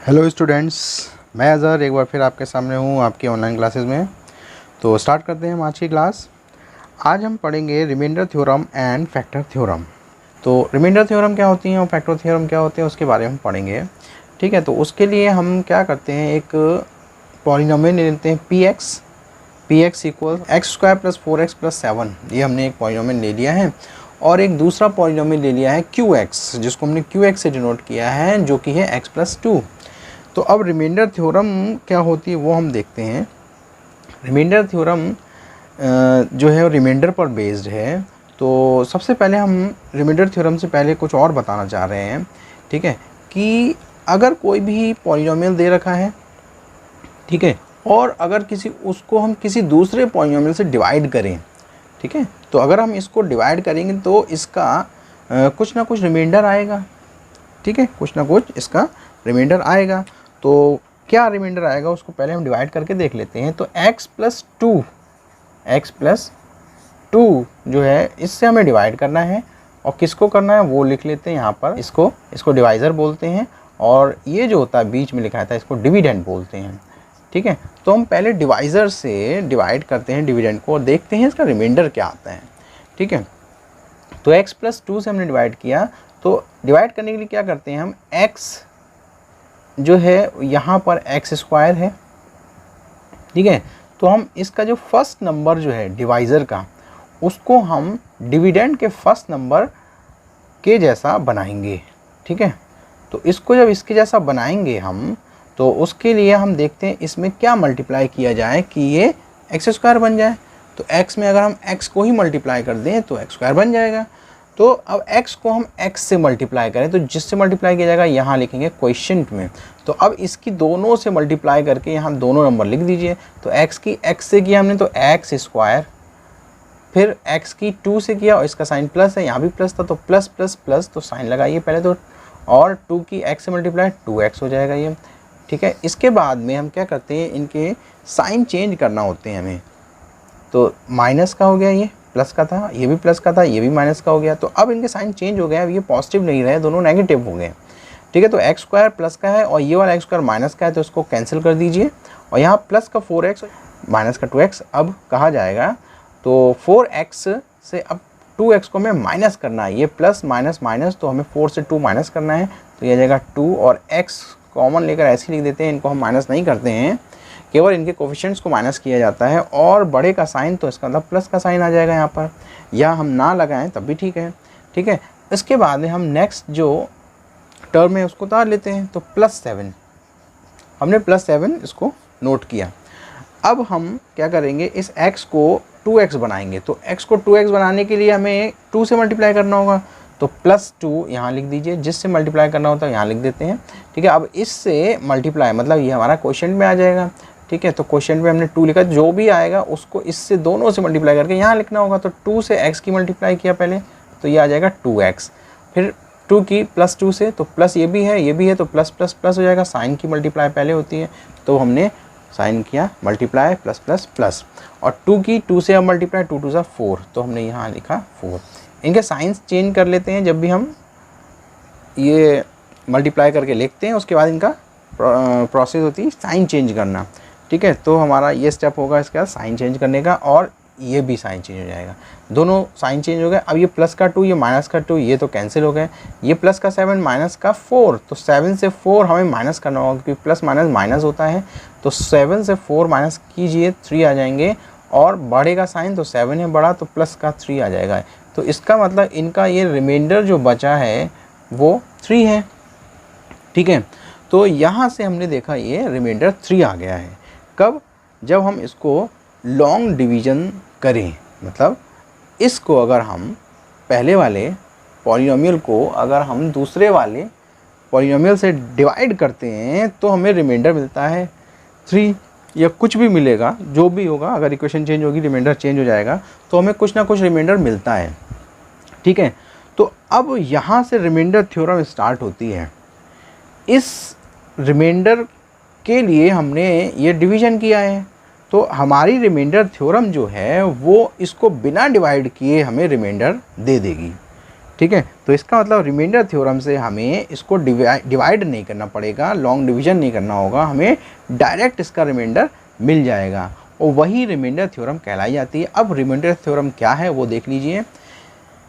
Hello students, मैं अज़हर एक बार फिर आपके सामने हूँ आपकी ऑनलाइन क्लासेस में। तो स्टार्ट करते हैं हम आज की क्लास। आज हम पढ़ेंगे reminder theorem and factor theorem. तो रिमाइंडर थ्योरम क्या होती हैं और फैक्टर थ्योरम क्या होते हैं उसके बारे में हम पढ़ेंगे। ठीक है, तो उसके लिए हम क्या करते हैं, एक पॉलिनोमियल ले लेते हैं P x equal x square plus 4x plus 7। ये हमने एक पॉलिनोमियल ले लिया है और एक दूसरा पॉलिनोमियल ले लिया है क्यू एक्स, जिसको हमने क्यू एक्स से डिनोट किया है, जो कि है x प्लस 2। तो अब रिमाइंडर थ्योरम क्या होती है वो हम देखते हैं। रिमाइंडर थ्योरम जो है वो रिमाइंडर पर बेस्ड है। तो सबसे पहले हम रिमाइंडर थ्योरम से पहले कुछ और बताना चाह रहे हैं, ठीक है, कि अगर कोई भी पॉलिनोमियल दे रखा है, ठीक है, और अगर उसको हम किसी दूसरे पॉलिनोमियल से डिवाइड करें, ठीक है, तो अगर हम इसको डिवाइड करेंगे तो इसका कुछ ना कुछ रिमाइंडर आएगा, ठीक है, कुछ ना कुछ इसका रिमाइंडर आएगा। तो क्या रिमाइंडर आएगा उसको पहले हम डिवाइड करके देख लेते हैं। तो x प्लस टू जो है इससे हमें डिवाइड करना है, और किसको करना है वो लिख लेते हैं यहाँ पर। इसको डिवाइज़र बोलते हैं, और ये जो होता है बीच में लिखा था इसको डिविडेंड बोलते हैं, ठीक है। तो हम पहले डिवाइज़र से डिवाइड करते हैं डिविडेंड को और देखते हैं इसका रिमाइंडर क्या आता है, ठीक है। तो x प्लस 2 से हमने डिवाइड किया, तो डिवाइड करने के लिए क्या करते हैं हम, x जो है यहाँ पर एक्स स्क्वायर है, ठीक है। तो हम इसका जो फर्स्ट नंबर जो है डिवाइज़र का, उसको हम डिविडेंड के फर्स्ट नंबर के जैसा बनाएंगे, ठीक है। तो इसको जब इसके जैसा बनाएंगे हम, तो उसके लिए हम देखते हैं इसमें क्या मल्टीप्लाई किया जाए कि ये एक्स स्क्वायर बन जाए। तो x में अगर हम x को ही मल्टीप्लाई कर दें तो एक्स स्क्वायर बन जाएगा। तो अब x को हम x से मल्टीप्लाई करें, तो जिससे मल्टीप्लाई किया जाएगा यहाँ लिखेंगे क्वेश्चन में। तो अब इसकी दोनों से मल्टीप्लाई करके यहाँ दोनों नंबर लिख दीजिए। तो x की x से किया हमने तो एक्स स्क्वायर, फिर x की 2 से किया और इसका साइन प्लस है, यहाँ भी प्लस था तो प्लस प्लस प्लस, तो साइन लगाइए पहले तो, और 2 की x से मल्टीप्लाई 2x हो जाएगा ये, ठीक है। इसके बाद में हम क्या करते हैं, इनके साइन चेंज करना होते हैं हमें। तो माइनस का हो गया, ये प्लस का था, ये भी प्लस का था, ये भी माइनस का हो गया। तो अब इनके साइन चेंज हो गया, अब ये पॉजिटिव नहीं रहे, दोनों नेगेटिव हो गए, ठीक है। तो एक्स स्क्वायर प्लस का है और ये वाला एक्स स्क्वायर माइनस का है, तो इसको कैंसिल कर दीजिए। और यहाँ प्लस का 4x माइनस का 2x अब कहा जाएगा। तो 4x से अब 2x को हमें माइनस करना है, ये प्लस माइनस माइनस, तो हमें 4 से 2 माइनस करना है, तो ये आ जाएगा 2, और x कॉमन लेकर ऐसे लिख देते हैं, इनको हम माइनस नहीं करते हैं, केवल इनके कोफिशिएंट्स को माइनस किया जाता है। और बड़े का साइन तो इसका मतलब प्लस का साइन आ जाएगा यहाँ पर, या हम ना लगाएं तब भी ठीक है, ठीक है। इसके बाद में हम नेक्स्ट जो टर्म है उसको उतार लेते हैं। तो +7, हमने +7 इसको नोट किया। अब हम क्या करेंगे, इस x को 2x बनाएंगे। तो x को 2x बनाने के लिए हमें 2 से मल्टीप्लाई करना होगा, तो +2 यहाँ लिख दीजिए, जिससे मल्टीप्लाई करना होता है यहाँ लिख देते हैं, ठीक है। अब इससे मल्टीप्लाई मतलब ये हमारा क्वेश्चन में आ जाएगा, ठीक है। तो क्वेश्चन में हमने 2 लिखा, जो भी आएगा उसको इससे दोनों से मल्टीप्लाई करके यहाँ लिखना होगा। तो 2 से x की मल्टीप्लाई किया पहले, तो ये आ जाएगा 2x, फिर 2 की +2 से, तो प्लस ये भी है तो प्लस प्लस प्लस हो जाएगा। साइन की मल्टीप्लाई पहले होती है, तो हमने साइन किया मल्टीप्लाई प्लस प्लस प्लस, और 2 की 2 से अब मल्टीप्लाई, 2 2 4, तो हमने यहाँ लिखा 4। इनके साइंस चेंज कर लेते हैं जब भी हम ये मल्टीप्लाई करके लिखते हैं, उसके बाद इनका प्रोसेस होती है साइन चेंज करना, ठीक है। तो हमारा ये स्टेप होगा इसके बाद साइन चेंज करने का, और ये भी साइन चेंज हो जाएगा, दोनों साइन चेंज हो गए। अब ये प्लस का 2, ये माइनस का 2, ये तो कैंसिल हो गए। ये प्लस का 7 माइनस का 4, तो 7 से 4 हमें माइनस करना होगा, क्योंकि प्लस माइनस माइनस होता है। तो 7 से 4 माइनस कीजिए, 3 आ जाएंगे, और बड़े का साइन तो 7 है बड़ा, तो प्लस का 3 आ जाएगा। तो इसका मतलब इनका ये रिमाइंडर जो बचा है वो 3 है, ठीक है। तो यहाँ से हमने देखा ये रिमाइंडर 3 आ गया है। कब? जब हम इसको लॉन्ग डिवीज़न करें, मतलब इसको अगर हम पहले वाले पॉलिनोमियल को अगर हम दूसरे वाले पॉलिनोमियल से डिवाइड करते हैं, तो हमें रिमाइंडर मिलता है 3 या कुछ भी मिलेगा, जो भी होगा। अगर इक्वेशन चेंज होगी रिमाइंडर चेंज हो जाएगा, तो हमें कुछ ना कुछ रिमाइंडर मिलता है, ठीक है। तो अब यहाँ से रिमाइंडर थ्योरम स्टार्ट होती है। इस रिमाइंडर के लिए हमने ये डिवीज़न किया है, तो हमारी रिमाइंडर थ्योरम जो है वो इसको बिना डिवाइड किए हमें रिमाइंडर दे देगी, ठीक है। तो इसका मतलब रिमाइंडर थ्योरम से हमें इसको डिवाइड नहीं करना पड़ेगा, लॉन्ग डिवीजन नहीं करना होगा, हमें डायरेक्ट इसका रिमाइंडर मिल जाएगा और वही रिमाइंडर थ्योरम कहलाई जाती है। अब रिमाइंडर थ्योरम क्या है वो देख लीजिए।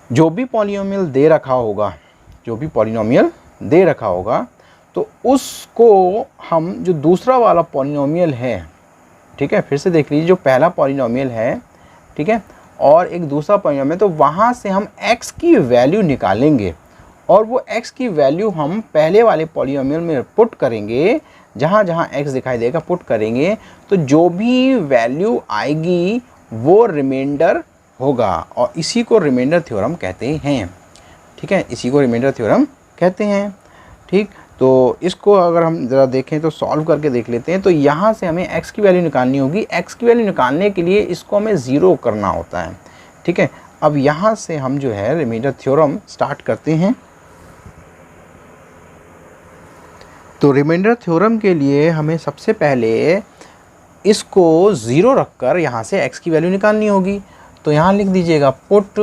जो भी पॉलिनोमियल दे रखा होगा, जो भी पॉलिनोमियल दे रखा होगा, तो उसको हम जो दूसरा वाला पॉलिनोमियल है, ठीक है, फिर से देख लीजिए, जो पहला पॉलिनोमियल है, ठीक है, और एक दूसरा पॉलिनोमियल, तो वहाँ से हम x की वैल्यू निकालेंगे और वो x की वैल्यू हम पहले वाले पॉलिनोमियल में पुट करेंगे, जहाँ जहाँ x दिखाई देगा पुट करेंगे, तो जो भी वैल्यू आएगी वो रिमाइंडर होगा और इसी को रिमाइंडर थ्योरम कहते हैं। ठीक है, इसी को रिमाइंडर थ्योरम कहते हैं। ठीक, तो इसको अगर हम ज़रा देखें तो सॉल्व करके देख लेते हैं। तो यहाँ से हमें x की वैल्यू निकालनी होगी। x की वैल्यू निकालने के लिए इसको हमें 0 करना होता है। ठीक है, अब यहाँ से हम जो है रिमाइंडर थ्योरम स्टार्ट करते हैं। तो रिमाइंडर थ्योरम के लिए हमें सबसे पहले इसको 0 रखकर यहाँ से x की वैल्यू निकालनी होगी। तो यहाँ लिख दीजिएगा पुट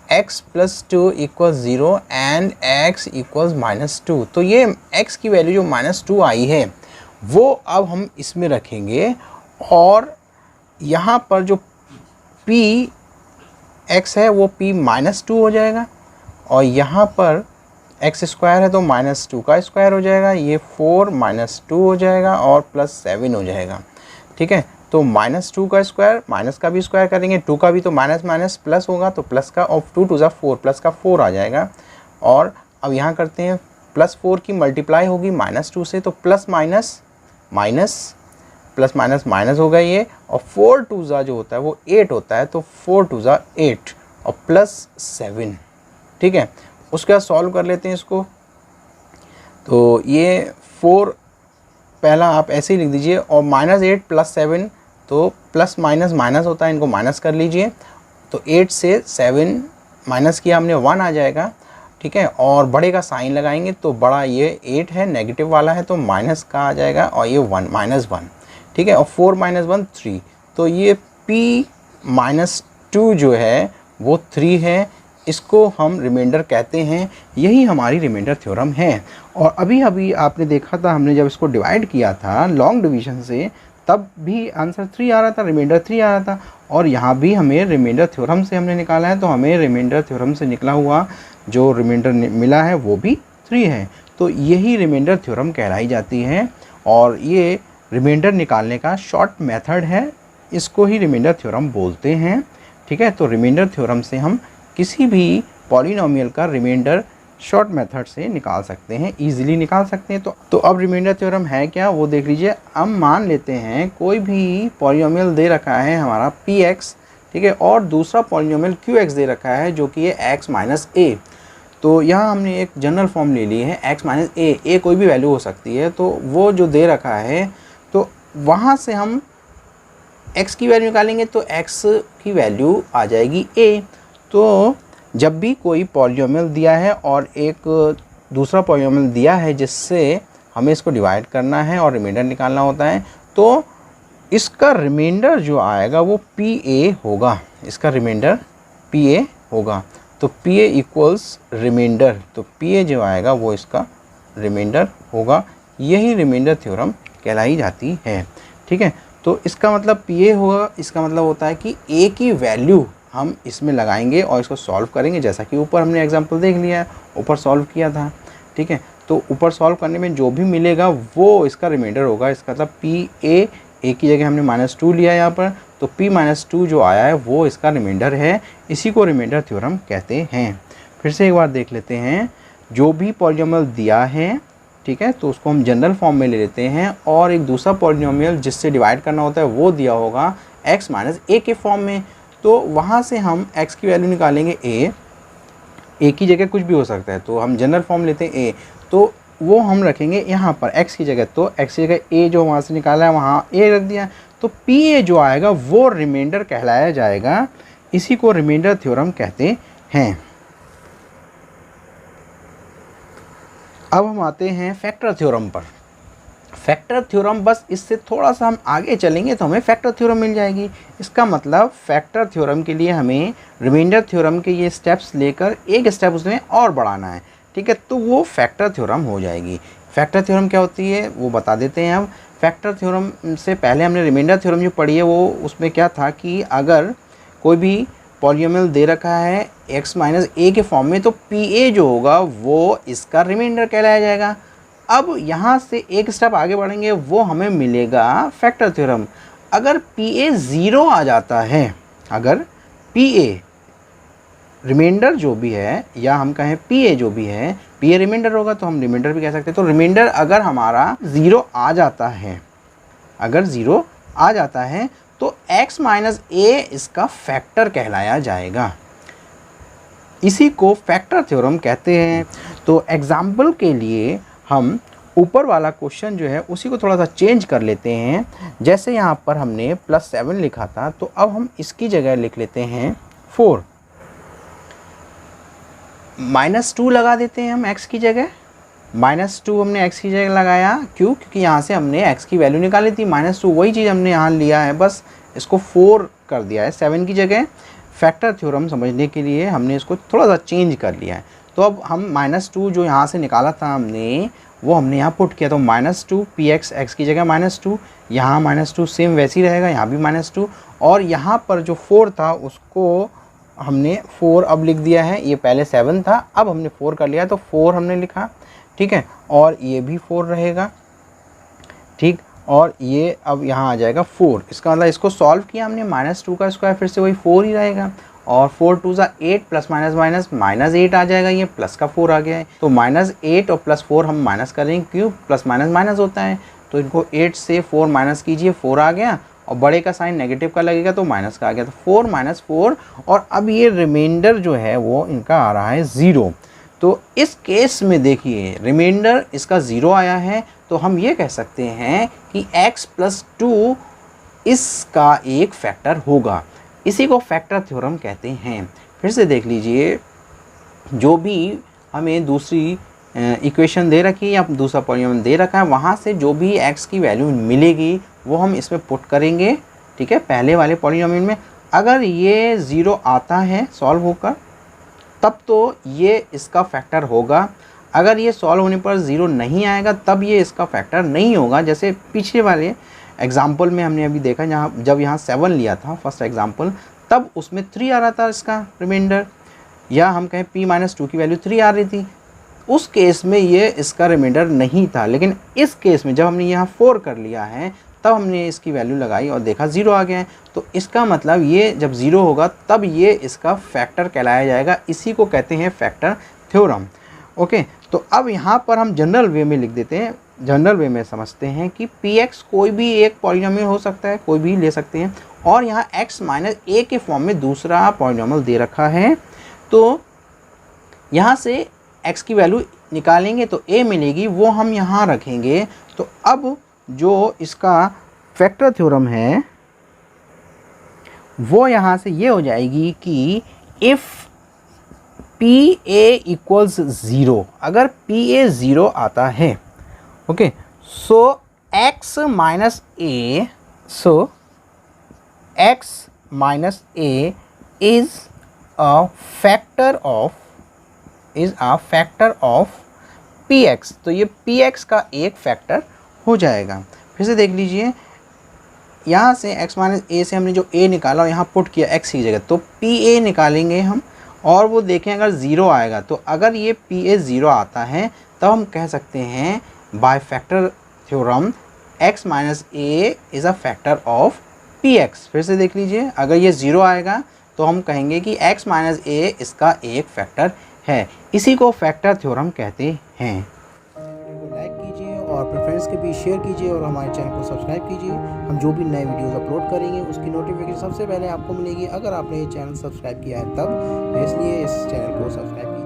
x + 2 = 0 एंड x = -2। तो ये x की वैल्यू जो -2 आई है वो अब हम इसमें रखेंगे और यहाँ पर जो p x है वो p -2 हो जाएगा और यहाँ पर x² है तो -2 का स्क्वायर हो जाएगा, ये 4 - 2 हो जाएगा और +7 हो जाएगा। ठीक है, तो -2 का स्क्वायर, माइनस का भी स्क्वायर करेंगे, 2 का भी तो माइनस माइनस प्लस होगा, तो प्लस का और 2 2 4, प्लस का 4 आ जाएगा। और अब यहाँ करते हैं +4 की मल्टीप्लाई होगी -2 से, तो plus minus minus plus minus minus होगा ये, और 4 2 जो होता है वो 8 होता है, तो 4 2 8 और +7। ठीक है, उसके बाद सॉल्व कर लेते हैं इसको। तो ये 4 पहला आप ऐसे ही लिख दीजिए और -8 + 7, तो प्लस माइनस माइनस होता है, इनको माइनस कर लीजिए। तो 8 से 7 माइनस किया हमने 1 आ जाएगा। ठीक है, और बड़े का साइन लगाएंगे तो बड़ा ये 8 है, नेगेटिव वाला है तो माइनस का आ जाएगा और ये -1। ठीक है, और 4 - 1 3, तो ये p -2 जो है वो 3 है, इसको हम रिमाइंडर कहते हैं। यही हमारी रिमाइंडर थ्योरम है। और अभी अभी आपने देखा था, हमने जब इसको डिवाइड किया था लॉन्ग डिवीजन से, तब भी आंसर 3 आ रहा था, रिमाइंडर 3 आ रहा था। और यहाँ भी हमें रिमाइंडर थ्योरम से हमने निकाला है, तो हमें रिमाइंडर थ्योरम से निकला हुआ जो रिमाइंडर मिला है वो भी 3 है। तो यही रिमाइंडर थ्योरम कहलाई जाती है और ये रिमाइंडर निकालने का शॉर्ट मेथड है, इसको ही रिमाइंडर थ्योरम बोलते हैं। ठीक है, तो रिमाइंडर थ्योरम से हम किसी भी पॉलिनोमियल का रिमाइंडर शॉर्ट मेथड से निकाल सकते हैं, इजीली निकाल सकते हैं। तो अब रिमाइंडर थ्योरम है क्या वो देख लीजिए। हम मान लेते हैं कोई भी पॉलिनोमियल दे रखा है हमारा px, ठीक है, और दूसरा पॉलिनोमियल qx दे रखा है जो कि है x - a। तो यहाँ हमने एक जनरल फॉर्म ले ली है x - a कोई भी वैल्यू हो सकती है। तो वो जो दे रखा है तो वहाँ से हम x की वैल्यू निकालेंगे तो x की वैल्यू आ जाएगी a। तो जब भी कोई पॉलिनोमियल दिया है और एक दूसरा पॉलिनोमियल दिया है जिससे हमें इसको डिवाइड करना है और रिमाइंडर निकालना होता है, तो इसका रिमाइंडर जो आएगा वो PA होगा, इसका रिमाइंडर PA होगा। तो PA = रिमाइंडर, तो PA जो आएगा वो इसका रिमाइंडर होगा। यही रिमाइंडर थ्योरम कहलाई जाती है। ठीक है, तो इसका मतलब PA होगा, इसका मतलब होता है कि A की वैल्यू हम इसमें लगाएंगे और इसको सॉल्व करेंगे, जैसा कि ऊपर हमने एग्जांपल देख लिया है, ऊपर सॉल्व किया था। ठीक है, तो ऊपर सॉल्व करने में जो भी मिलेगा वो इसका रिमाइंडर होगा। इसका मतलब PA, A की जगह हमने -2 लिया यहाँ पर, तो P - 2 जो आया है वो इसका रिमाइंडर है। इसी को रिमाइंडर थ्योरम कहते हैं। फिर से एक बार देख लेते हैं। जो भी पॉलिनोमियल दिया है, ठीक है, तो उसको हम जनरल फॉर्म में ले लेते हैं और एक दूसरा पॉलिनोमियल जिससे डिवाइड करना होता है वो दिया होगा x - a के फॉर्म में। तो वहाँ से हम x की वैल्यू निकालेंगे a की जगह कुछ भी हो सकता है, तो हम जनरल फॉर्म लेते हैं a, तो वो हम रखेंगे यहाँ पर x की जगह। तो x की जगह a जो वहाँ से निकाला है वहाँ a रख दिया, तो PA जो आएगा वो रिमाइंडर कहलाया जाएगा। इसी को रिमाइंडर थ्योरम कहते हैं। अब हम आते हैं फैक्टर थ्योरम पर। फैक्टर थ्योरम, बस इससे थोड़ा सा हम आगे चलेंगे तो हमें फैक्टर थ्योरम मिल जाएगी। इसका मतलब फैक्टर थ्योरम के लिए हमें रिमाइंडर थ्योरम के ये स्टेप्स लेकर एक स्टेप उसमें और बढ़ाना है, ठीक है, तो वो फैक्टर थ्योरम हो जाएगी। फैक्टर थ्योरम क्या होती है वो बता देते हैं। अब फैक्टर थ्योरम से पहले हमने रिमाइंडर थ्योरम जो पढ़ी है वो उसमें क्या था कि अगर कोई भी पॉलिनोमियल दे रखा है x माइनस ए के फॉर्म में, तो पी ए जो होगा वो इसका रिमाइंडर कहलाया जाएगा। अब यहाँ से एक स्टेप आगे बढ़ेंगे, वो हमें मिलेगा फैक्टर थ्योरम। अगर पी ए ज़ीरो आ जाता है, अगर पी ए रिमाइंडर जो भी है, या हम कहें पी ए जो भी है, पी ए रिमाइंडर होगा तो हम रिमाइंडर भी कह सकते हैं। तो रिमाइंडर अगर हमारा ज़ीरो आ जाता है, अगर ज़ीरो आ जाता है तो x माइनस ए इसका फैक्टर कहलाया जाएगा। इसी को फैक्टर थ्योरम कहते हैं। तो एग्जाम्पल के लिए हम ऊपर वाला क्वेश्चन जो है उसी को थोड़ा सा चेंज कर लेते हैं। जैसे यहाँ पर हमने +7 लिखा था, तो अब हम इसकी जगह लिख लेते हैं 4। -2 लगा देते हैं हम x की जगह। -2 हमने x की जगह लगाया, क्यों? क्योंकि यहाँ से हमने x की वैल्यू निकाली थी। -2 वही चीज़ हमने यहाँ लिया है, बस इसको 4 कर दिया है 7 की जगह। फैक्टर थ्योरम समझने के लिए हमने इसको थोड़ा सा चेंज कर लिया है। तो अब हम -2 जो यहाँ से निकाला था हमने, वो हमने यहाँ पुट किया। तो -2 px x की जगह -2, यहाँ -2 सेम वैसे ही रहेगा, यहाँ भी -2, और यहाँ पर जो 4 था उसको हमने 4 अब लिख दिया है। ये पहले 7 था, अब हमने 4 कर लिया, तो 4 हमने लिखा, ठीक है, और ये भी 4 रहेगा, ठीक, और ये अब यहाँ आ जाएगा 4। इसका मतलब इसको सॉल्व किया हमने, -2 का स्क्वायर फिर से वही 4 ही रहेगा, और 4 2 ज़ा 8 प्लस माइनस माइनस -8 आ जाएगा, ये प्लस का 4 आ गया है। तो -8 और +4 हम माइनस करेंगे, क्यों? प्लस माइनस माइनस होता है, तो इनको 8 से 4 माइनस कीजिए, 4 आ गया, और बड़े का साइन नेगेटिव का लगेगा तो माइनस का आ गया, तो 4 - 4, और अब ये रिमाइंडर जो है वो इनका आ रहा है 0। तो इस केस में देखिए रिमाइंडर इसका 0 आया है, तो हम ये कह सकते हैं कि x + 2 इसका एक फैक्टर होगा। इसी को फैक्टर थ्योरम कहते हैं। फिर से देख लीजिए, जो भी हमें दूसरी इक्वेशन दे रखी है या दूसरा पॉलिनोमियल दे रखा है, वहाँ से जो भी x की वैल्यू मिलेगी वो हम इसमें पुट करेंगे, ठीक है, पहले वाले पॉलिनोमियल में। अगर ये 0 आता है सॉल्व होकर, तब तो ये इसका फैक्टर होगा। अगर ये सॉल्व होने पर 0 नहीं आएगा, तब ये इसका फैक्टर नहीं होगा। जैसे पिछले वाले एग्जाम्पल में हमने अभी देखा, जब यहाँ 7 लिया था फर्स्ट एग्जाम्पल, तब उसमें 3 आ रहा था इसका रिमाइंडर, या हम कहें p-2 की वैल्यू 3 आ रही थी। उस केस में ये इसका रिमाइंडर नहीं था। लेकिन इस केस में जब हमने यहाँ 4 कर लिया है, तब हमने इसकी वैल्यू लगाई और देखा 0 आ गया है। तो इसका मतलब ये जब 0 होगा तब ये इसका फैक्टर कहलाया जाएगा। इसी को कहते हैं फैक्टर थ्योरम। ओके, तो अब यहाँ पर हम जनरल वे में लिख देते हैं, जनरल वे में समझते हैं कि px कोई भी एक पॉलिनोमियल हो सकता है, कोई भी ले सकते हैं, और यहाँ x माइनस a के फॉर्म में दूसरा पॉलिनोमियल दे रखा है। तो यहाँ से x की वैल्यू निकालेंगे तो a मिलेगी, वो हम यहाँ रखेंगे। तो अब जो इसका फैक्टर थ्योरम है वो यहाँ से ये हो जाएगी कि इफ़ PA = 0, अगर PA 0 आता है, okay, so x minus a is a factor of px। तो ये px का एक फैक्टर हो जाएगा। फिर से देख लीजिए, यहाँ से x माइनस a से हमने जो a निकाला और यहाँ पुट किया x की जगह, तो PA निकालेंगे हम, और वो देखें अगर 0 आएगा। तो अगर ये PA 0 आता है, तब हम कह सकते हैं by factor theorem x minus a is a factor of px। फिर से देख लीजिए, अगर ये 0 आएगा तो हम कहेंगे कि x माइनस a इसका एक फैक्टर है। इसी को फैक्टर थ्योरम कहते हैं। वीडियो को लाइक कीजिए और अपने फ्रेंड्स के बीच शेयर कीजिए, और हमारे चैनल को सब्सक्राइब कीजिए। हम जो भी नए वीडियोस अपलोड करेंगे उसकी नोटिफिकेशन सबसे पहले आपको मिलेगी, अगर आपने ये चैनल सब्सक्राइब किया है तब। तो इसलिए इस चैनल को सब्सक्राइब कीजिए।